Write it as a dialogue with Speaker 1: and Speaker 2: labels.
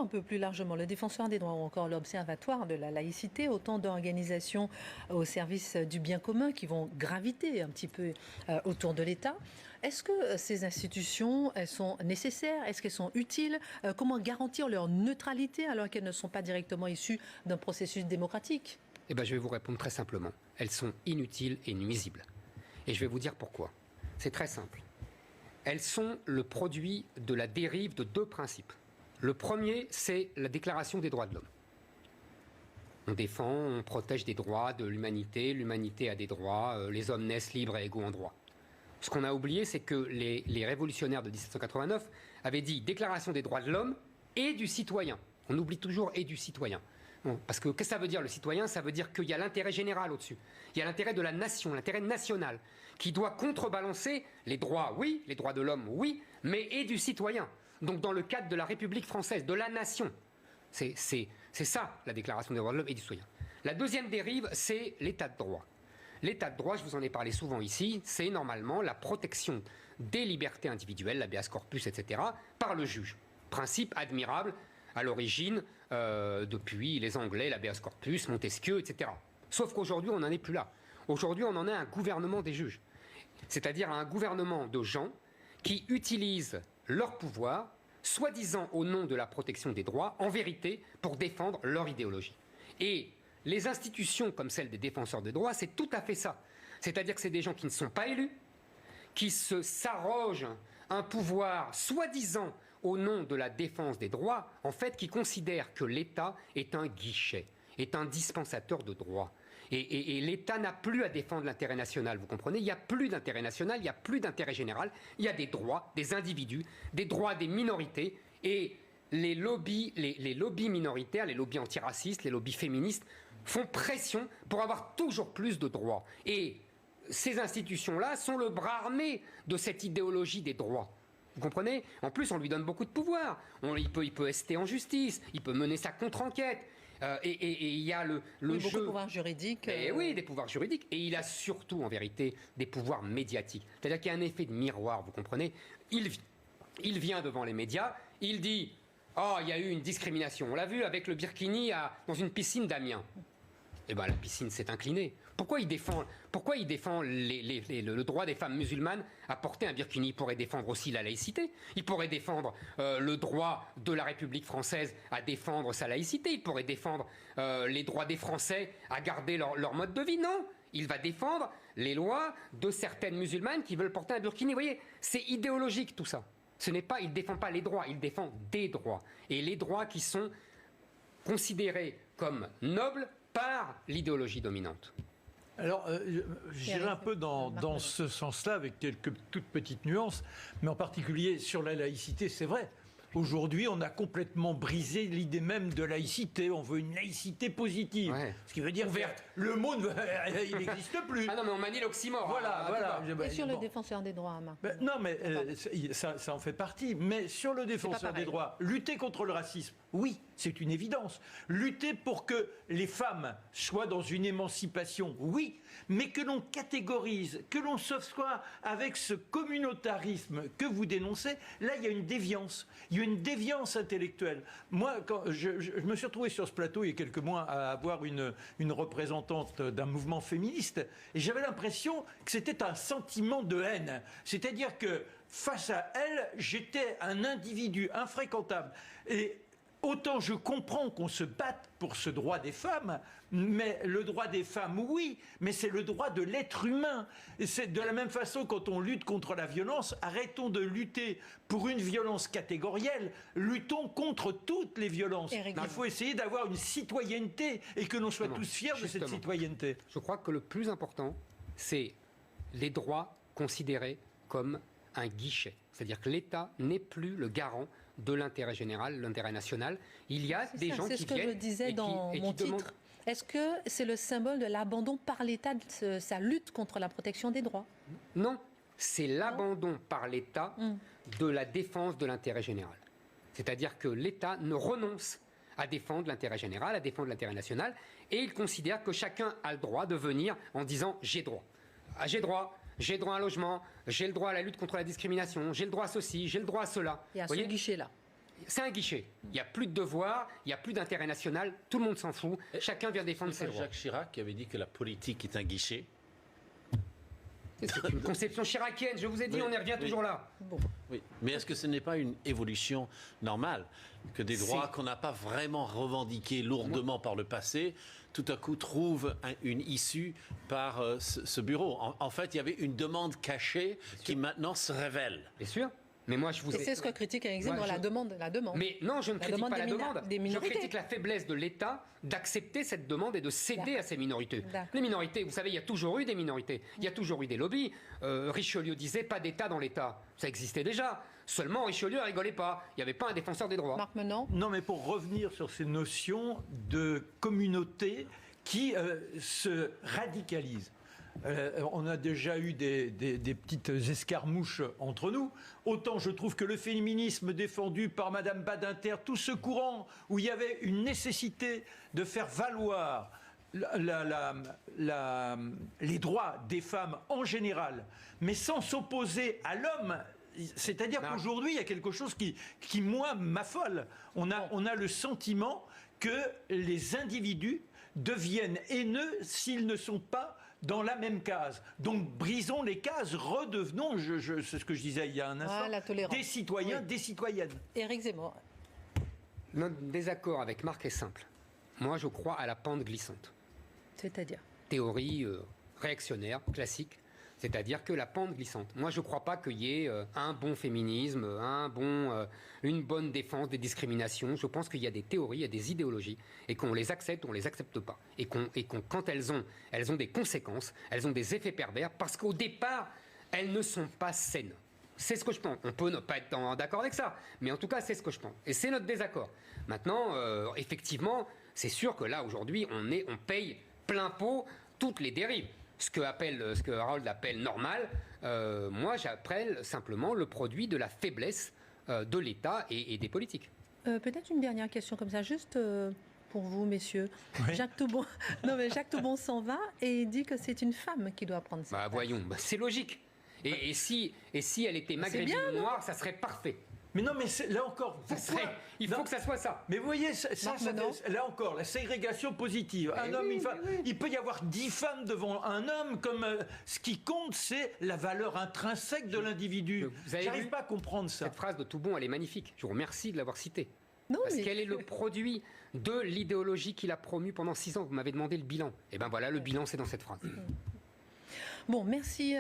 Speaker 1: un peu plus largement, le Défenseur des droits ou encore l'Observatoire de la laïcité, autant d'organisations au service du bien commun qui vont graviter un petit peu autour de l'État. Est-ce que ces institutions, elles sont nécessaires? Est-ce qu'elles sont utiles? Comment garantir leur neutralité alors qu'elles ne sont pas directement issues d'un processus démocratique?
Speaker 2: Eh bien, je vais vous répondre très simplement. Elles sont inutiles et nuisibles. Et je vais vous dire pourquoi. C'est très simple. Elles sont le produit de la dérive de deux principes. Le premier, c'est la Déclaration des droits de l'homme. On défend, on protège des droits de l'humanité, l'humanité a des droits, les hommes naissent libres et égaux en droit. Ce qu'on a oublié, c'est que les révolutionnaires de 1789 avaient dit Déclaration des droits de l'homme et du citoyen. On oublie toujours et du citoyen. Bon, parce que qu'est-ce que ça veut dire le citoyen? Ça veut dire qu'il y a l'intérêt général au-dessus. Il y a l'intérêt de la nation, l'intérêt national, qui doit contrebalancer les droits, oui, les droits de l'homme, oui, mais et du citoyen. Donc dans le cadre de la République française, de la nation. C'est ça, la Déclaration des droits de l'homme et du citoyen. La deuxième dérive, c'est l'état de droit. L'état de droit, je vous en ai parlé souvent ici, c'est normalement la protection des libertés individuelles, l'habeas corpus, etc., par le juge. Principe admirable à l'origine, depuis les Anglais, l'habeas corpus, Montesquieu, etc. Sauf qu'aujourd'hui, on n'en est plus là. Aujourd'hui, on en est à un gouvernement des juges. C'est-à-dire à un gouvernement de gens qui utilisent leur pouvoir, soi-disant au nom de la protection des droits, en vérité, pour défendre leur idéologie. Et les institutions comme celle des défenseurs des droits, c'est tout à fait ça. C'est-à-dire que c'est des gens qui ne sont pas élus, qui s'arrogent un pouvoir soi-disant au nom de la défense des droits, en fait, qui considèrent que l'État est un guichet, est un dispensateur de droits. Et l'État n'a plus à défendre l'intérêt national, vous comprenez? Il n'y a plus d'intérêt national, il n'y a plus d'intérêt général, il y a des droits des individus, des droits des minorités, et les lobbies minoritaires, les lobbies antiracistes, les lobbies féministes, font pression pour avoir toujours plus de droits. Et ces institutions-là sont le bras armé de cette idéologie des droits. Vous comprenez? En plus, on lui donne beaucoup de pouvoir. Il peut ester en justice, il peut mener sa contre-enquête. Et il y a le
Speaker 1: oui,
Speaker 2: jeu...
Speaker 1: beaucoup de pouvoirs juridiques.
Speaker 2: Oui, des pouvoirs juridiques. Et il a surtout, en vérité, des pouvoirs médiatiques. C'est-à-dire qu'il y a un effet de miroir, vous comprenez? Il vient devant les médias, il dit « Oh, il y a eu une discrimination. On l'a vu avec le Birkini dans une piscine d'Amiens. » Eh bien, la piscine s'est inclinée. Pourquoi il défend le droit des femmes musulmanes à porter un burkini? Il pourrait défendre aussi la laïcité. Il pourrait défendre le droit de la République française à défendre sa laïcité. Il pourrait défendre les droits des Français à garder leur mode de vie. Non, il va défendre les lois de certaines musulmanes qui veulent porter un burkini. Vous voyez, c'est idéologique tout ça. Il ne défend pas les droits, il défend des droits. Et les droits qui sont considérés comme nobles par l'idéologie dominante.
Speaker 3: Alors, j'irai un peu dans ce sens-là, avec quelques toutes petites nuances, mais en particulier sur la laïcité, c'est vrai. Aujourd'hui, on a complètement brisé l'idée même de laïcité. On veut une laïcité positive. Ouais. Ce qui veut dire
Speaker 2: ouverte.
Speaker 3: Le mot, il n'existe plus.
Speaker 2: Ah non, mais on manie l'oxymore.
Speaker 3: Voilà.
Speaker 1: Et sur le défenseur des droits, Marc.
Speaker 3: Non, mais ça en fait partie. Mais sur le défenseur des droits, lutter contre le racisme, oui, c'est une évidence. Lutter pour que les femmes soient dans une émancipation, oui, mais que l'on catégorise, que l'on soit avec ce communautarisme que vous dénoncez, là, il y a une déviance. Il y a une déviance intellectuelle. Moi, quand je me suis retrouvé sur ce plateau il y a quelques mois à avoir une représentante d'un mouvement féministe, et j'avais l'impression que c'était un sentiment de haine. C'est-à-dire que face à elle, j'étais un individu infréquentable. Et autant je comprends qu'on se batte pour ce droit des femmes, mais le droit des femmes, oui, mais c'est le droit de l'être humain. Et c'est de la même façon, quand on lutte contre la violence, arrêtons de lutter pour une violence catégorielle, luttons contre toutes les violences. Il faut essayer d'avoir une citoyenneté et que l'on soit tous fiers de cette citoyenneté.
Speaker 2: Je crois que le plus important, c'est les droits considérés comme un guichet. C'est-à-dire que l'État n'est plus le garant de l'intérêt général, l'intérêt national. Il y a des gens qui viennent...
Speaker 1: C'est ce que je disais dans mon titre. Est-ce que c'est le symbole de l'abandon par l'État de sa lutte contre la protection des droits?
Speaker 2: Non, c'est l'abandon par l'État de la défense de l'intérêt général. C'est-à-dire que l'État ne renonce à défendre l'intérêt général, à défendre l'intérêt national, et il considère que chacun a le droit de venir en disant « j'ai droit ». Ah, j'ai droit à un logement, j'ai le droit à la lutte contre la discrimination, j'ai le droit à ceci, j'ai le droit à cela.
Speaker 1: Et à ce guichet-là.
Speaker 2: C'est un guichet. Il n'y a plus de devoirs, il n'y a plus d'intérêt national, tout le monde s'en fout, chacun vient défendre ses droits.
Speaker 4: Jacques Chirac qui avait dit que la politique est un guichet.
Speaker 2: C'est une conception chiracienne, je vous ai dit, on y revient toujours là.
Speaker 1: Bon.
Speaker 4: Oui, mais est-ce que ce n'est pas une évolution normale que des droits qu'on n'a pas vraiment revendiqués lourdement par le passé, tout à coup trouvent une issue par ce bureau? En fait, il y avait une demande cachée qui maintenant se révèle.
Speaker 2: Bien sûr. Mais moi, je vous ai...
Speaker 1: C'est ce que critique Éric Zemmour, la demande.
Speaker 2: Mais non, je ne critique pas la demande.
Speaker 1: Des
Speaker 2: Je
Speaker 1: minorités.
Speaker 2: critique la faiblesse de l'État d'accepter cette demande et de céder à ces minorités.
Speaker 1: D'accord.
Speaker 2: Les minorités, vous savez, il y a toujours eu des minorités. Il y a toujours eu des lobbies. Richelieu disait pas d'État dans l'État. Ça existait déjà. Seulement, Richelieu ne rigolait pas. Il n'y avait pas un défenseur des droits.
Speaker 1: Marc Menant.
Speaker 3: Non, mais pour revenir sur ces notions de communauté qui se radicalisent. On a déjà eu des petites escarmouches entre nous. Autant je trouve que le féminisme défendu par Madame Badinter, tout ce courant où il y avait une nécessité de faire valoir les droits des femmes en général, mais sans s'opposer à l'homme. C'est-à-dire qu'aujourd'hui, il y a quelque chose qui moi, m'affole. On a le sentiment que les individus deviennent haineux s'ils ne sont pas dans la même case. Donc brisons les cases, redevenons, c'est ce que je disais il y a un instant, des citoyens, des citoyennes.
Speaker 1: Éric Zemmour.
Speaker 2: Notre désaccord avec Marc est simple. Moi, je crois à la pente glissante.
Speaker 1: C'est-à-dire
Speaker 2: Théorie réactionnaire, classique. C'est-à-dire que la pente glissante. Moi, je ne crois pas qu'il y ait un bon féminisme, une bonne défense des discriminations. Je pense qu'il y a des théories, il y a des idéologies, et qu'on les accepte ou on les accepte pas. Et quand elles ont des conséquences, elles ont des effets pervers, parce qu'au départ, elles ne sont pas saines. C'est ce que je pense. On peut ne pas être d'accord avec ça, mais en tout cas, c'est ce que je pense. Et c'est notre désaccord. Maintenant, effectivement, c'est sûr que là, aujourd'hui, on paye plein pot toutes les dérives. Ce que Harold appelle normal, moi j'appelle simplement le produit de la faiblesse de l'État et des politiques.
Speaker 1: Peut-être une dernière question comme ça, juste pour vous, messieurs.
Speaker 3: Oui.
Speaker 1: Jacques Toubon s'en va et il dit que c'est une femme qui doit prendre ça.
Speaker 2: Voyons, c'est logique. Et si elle était maghrébine ou noire, ça serait parfait.
Speaker 3: Mais non, mais là encore,
Speaker 2: il faut que ça soit ça.
Speaker 3: Mais vous voyez, là encore, la ségrégation positive. Un homme, une femme. Il peut y avoir 10 femmes devant un homme, comme ce qui compte, c'est la valeur intrinsèque de l'individu. J'arrive pas à comprendre ça.
Speaker 2: Cette phrase de Toubon, elle est magnifique. Je vous remercie de l'avoir citée.
Speaker 1: Non,
Speaker 2: parce qu'elle est le produit de l'idéologie qu'il a promue pendant 6 ans. Vous m'avez demandé le bilan. Et bien voilà, le bilan, c'est dans cette phrase.
Speaker 1: Bon, merci.